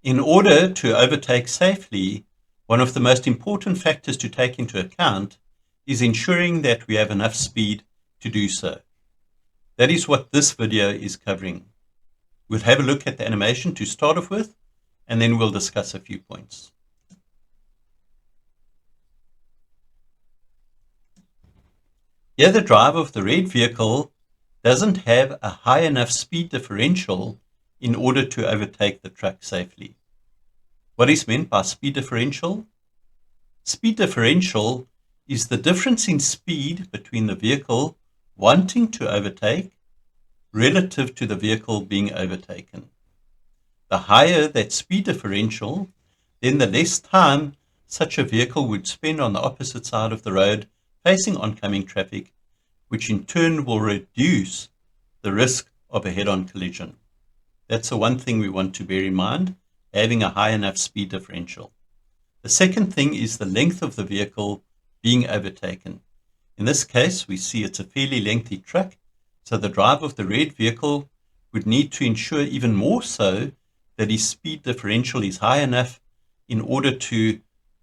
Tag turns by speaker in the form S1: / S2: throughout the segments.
S1: In order to overtake safely, one of the most important factors to take into account is ensuring that we have enough speed to do so. That is what this video is covering. We'll have a look at the animation to start off with, and then we'll discuss a few points. Here the driver of the red vehicle doesn't have a high enough speed differential in order to overtake the truck safely. What is meant by speed differential? Speed differential is the difference in speed between the vehicle wanting to overtake relative to the vehicle being overtaken. The higher that speed differential, then the less time such a vehicle would spend on the opposite side of the road facing oncoming traffic, which in turn will reduce the risk of a head-on collision. That's the one thing we want to bear in mind, having a high enough speed differential. The second thing is the length of the vehicle being overtaken. In this case, we see it's a fairly lengthy truck, so the driver of the red vehicle would need to ensure even more so that his speed differential is high enough in order to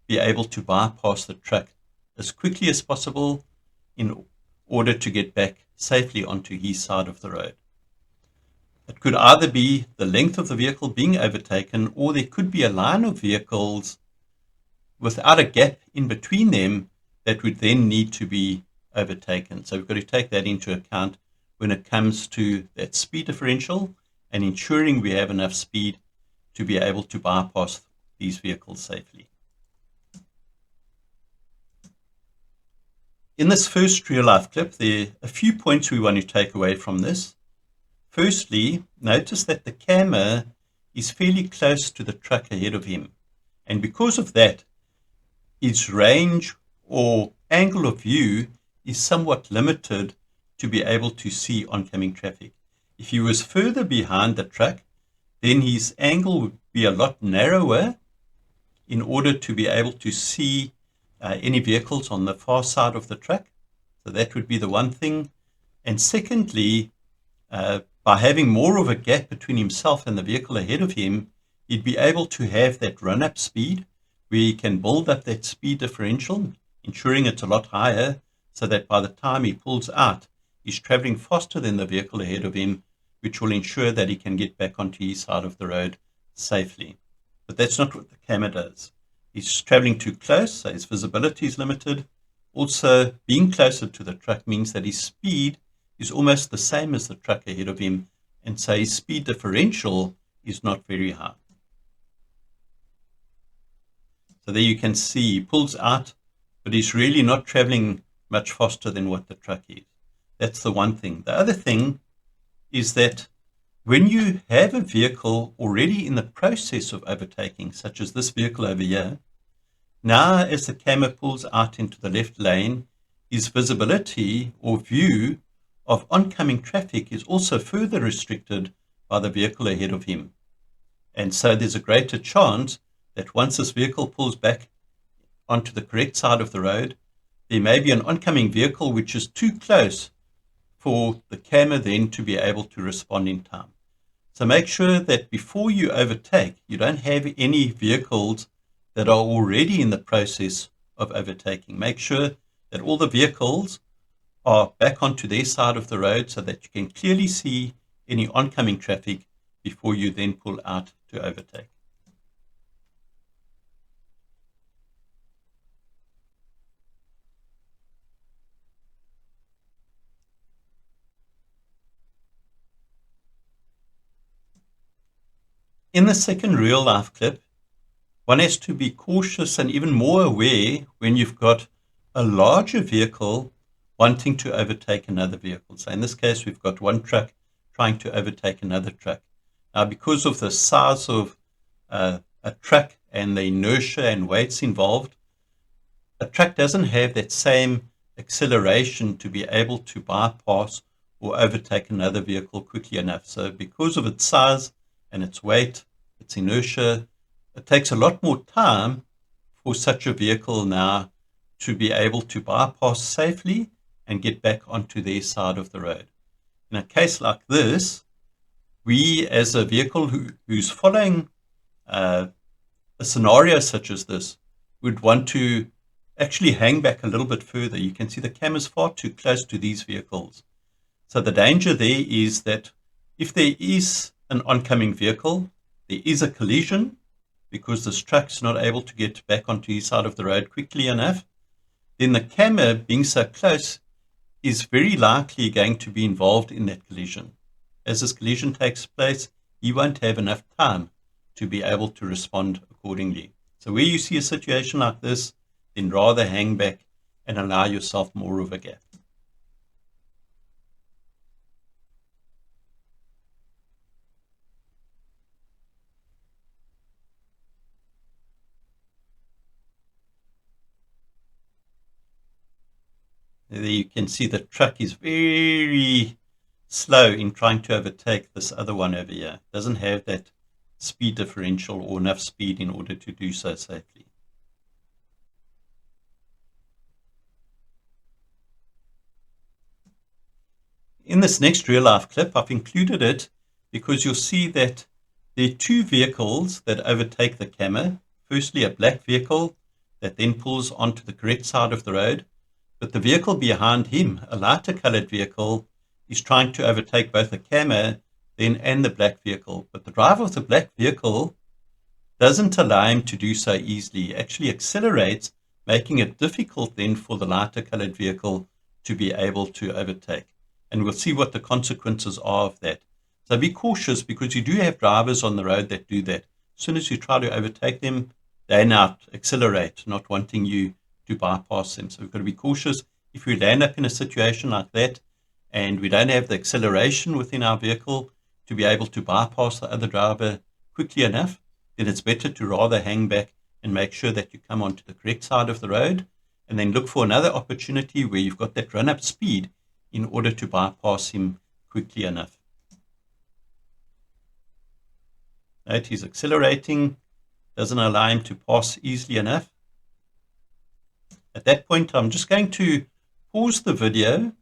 S1: be able to bypass the truck as quickly as possible in order to get back safely onto his side of the road. It could either be the length of the vehicle being overtaken, or there could be a line of vehicles without a gap in between them that would then need to be overtaken. So we've got to take that into account when it comes to that speed differential and ensuring we have enough speed to be able to bypass these vehicles safely. In this first real-life clip, there are a few points we want to take away from this. Firstly, notice that the camera is fairly close to the truck ahead of him, and because of that, his range or angle of view is somewhat limited to be able to see oncoming traffic. If he was further behind the truck, then his angle would be a lot narrower in order to be able to see any vehicles on the far side of the truck. So that would be the one thing. And secondly, by having more of a gap between himself and the vehicle ahead of him, he'd be able to have that run-up speed where he can build up that speed differential, ensuring it's a lot higher so that by the time he pulls out, he's traveling faster than the vehicle ahead of him, which will ensure that he can get back onto his side of the road safely. But that's not what the camera does. He's traveling too close, so his visibility is limited. Also, being closer to the truck means that his speed is almost the same as the truck ahead of him, and so his speed differential is not very high. So there you can see he pulls out, but he's really not traveling much faster than what the truck is. That's the one thing. The other thing is that when you have a vehicle already in the process of overtaking, such as this vehicle over here, now as the camera pulls out into the left lane, his visibility or view of oncoming traffic is also further restricted by the vehicle ahead of him. And so there's a greater chance that once this vehicle pulls back onto the correct side of the road, there may be an oncoming vehicle which is too close for the camera then to be able to respond in time. So make sure that before you overtake, you don't have any vehicles that are already in the process of overtaking. Make sure that all the vehicles are back onto their side of the road so that you can clearly see any oncoming traffic before you then pull out to overtake. In the second real-life clip, one has to be cautious and even more aware when you've got a larger vehicle wanting to overtake another vehicle. So in this case, we've got one truck trying to overtake another truck. Now, because of the size of a truck and the inertia and weights involved, a truck doesn't have that same acceleration to be able to bypass or overtake another vehicle quickly enough. So because of its size and its weight, its inertia, it takes a lot more time for such a vehicle now to be able to bypass safely and get back onto their side of the road. In a case like this, we as a vehicle who's following a scenario such as this would want to actually hang back a little bit further. You can see the camera is far too close to these vehicles. So the danger there is that if there is an oncoming vehicle, there is a collision because this truck's not able to get back onto his side of the road quickly enough, then the camera, being so close, is very likely going to be involved in that collision. As this collision takes place, he won't have enough time to be able to respond accordingly. So where you see a situation like this, then rather hang back and allow yourself more of a gap. There you can see the truck is very slow in trying to overtake this other one over here. It doesn't have that speed differential or enough speed in order to do so safely. In this next real life clip, I've included it because you'll see that there are two vehicles that overtake the camera. Firstly, a black vehicle that then pulls onto the correct side of the road. But the vehicle behind him, a lighter colored vehicle, is trying to overtake both the camera then and the black vehicle. But the driver of the black vehicle doesn't allow him to do so easily. He actually accelerates, making it difficult then for the lighter colored vehicle to be able to overtake. And we'll see what the consequences are of that. So be cautious because you do have drivers on the road that do that. As soon as you try to overtake them, they now accelerate, not wanting you to bypass them. So we've got to be cautious. If we land up in a situation like that and we don't have the acceleration within our vehicle to be able to bypass the other driver quickly enough, then it's better to rather hang back and make sure that you come onto the correct side of the road and then look for another opportunity where you've got that run-up speed in order to bypass him quickly enough. Note he's accelerating, doesn't allow him to pass easily enough. At that point, I'm just going to pause the video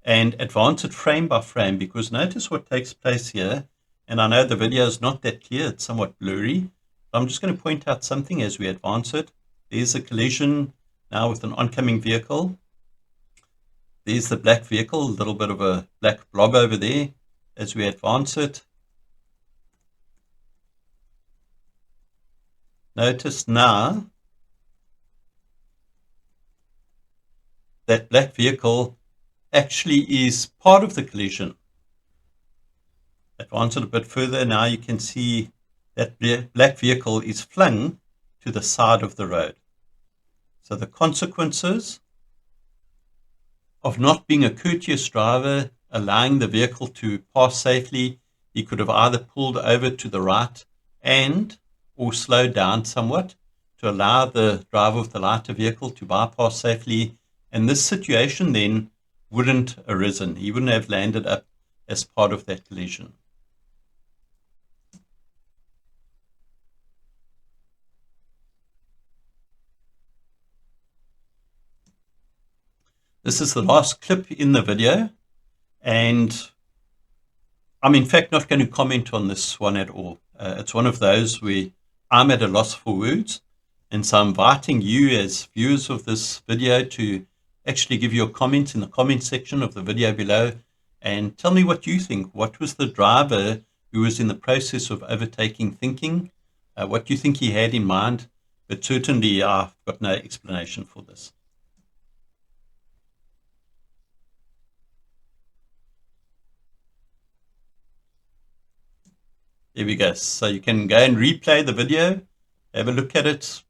S1: and advance it frame by frame because notice what takes place here. And I know the video is not that clear, it's somewhat blurry. I'm just going to point out something as we advance it. There's a collision now with an oncoming vehicle. There's the black vehicle, a little bit of a black blob over there as we advance it. Notice now that black vehicle actually is part of the collision. Advance it a bit further, now you can see that black vehicle is flung to the side of the road. So the consequences of not being a courteous driver, allowing the vehicle to pass safely, he could have either pulled over to the right or slowed down somewhat to allow the driver of the lighter vehicle to bypass safely. And this situation then wouldn't have arisen. He wouldn't have landed up as part of that collision. This is the last clip in the video, and I'm in fact not going to comment on this one at all. It's one of those where I'm at a loss for words, and so I'm inviting you as viewers of this video to actually give your comments in the comment section of the video below and tell me what you think. What was the driver who was in the process of overtaking thinking? What do you think he had in mind? But certainly I've got no explanation for this. There we go. So you can go and replay the video, have a look at it,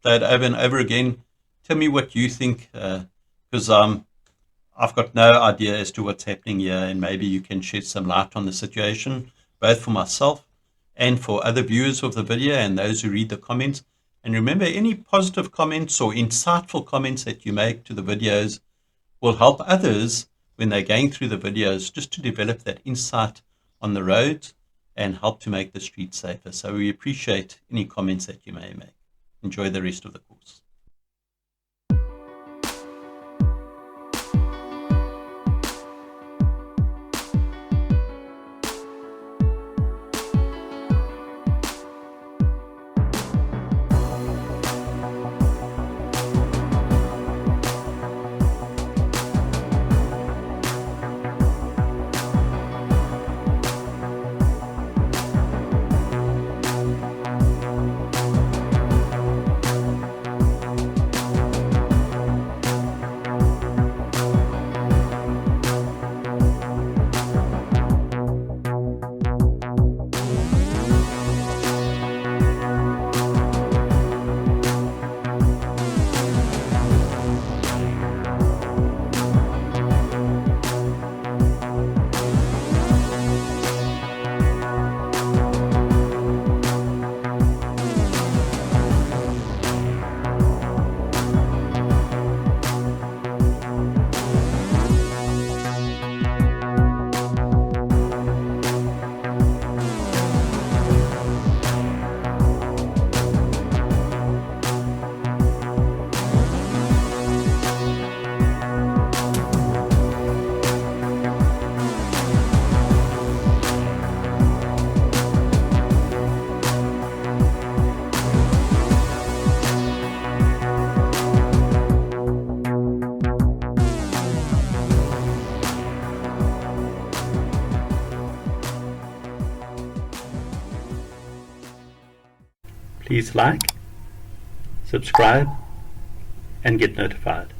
S1: play it over and over again. Tell me what you think, because I've got no idea as to what's happening here, and maybe you can shed some light on the situation, both for myself and for other viewers of the video and those who read the comments. And remember, any positive comments or insightful comments that you make to the videos will help others when they're going through the videos just to develop that insight on the road and help to make the street safer. So we appreciate any comments that you may make. Enjoy the rest of the course.
S2: Please like, subscribe, and get notified.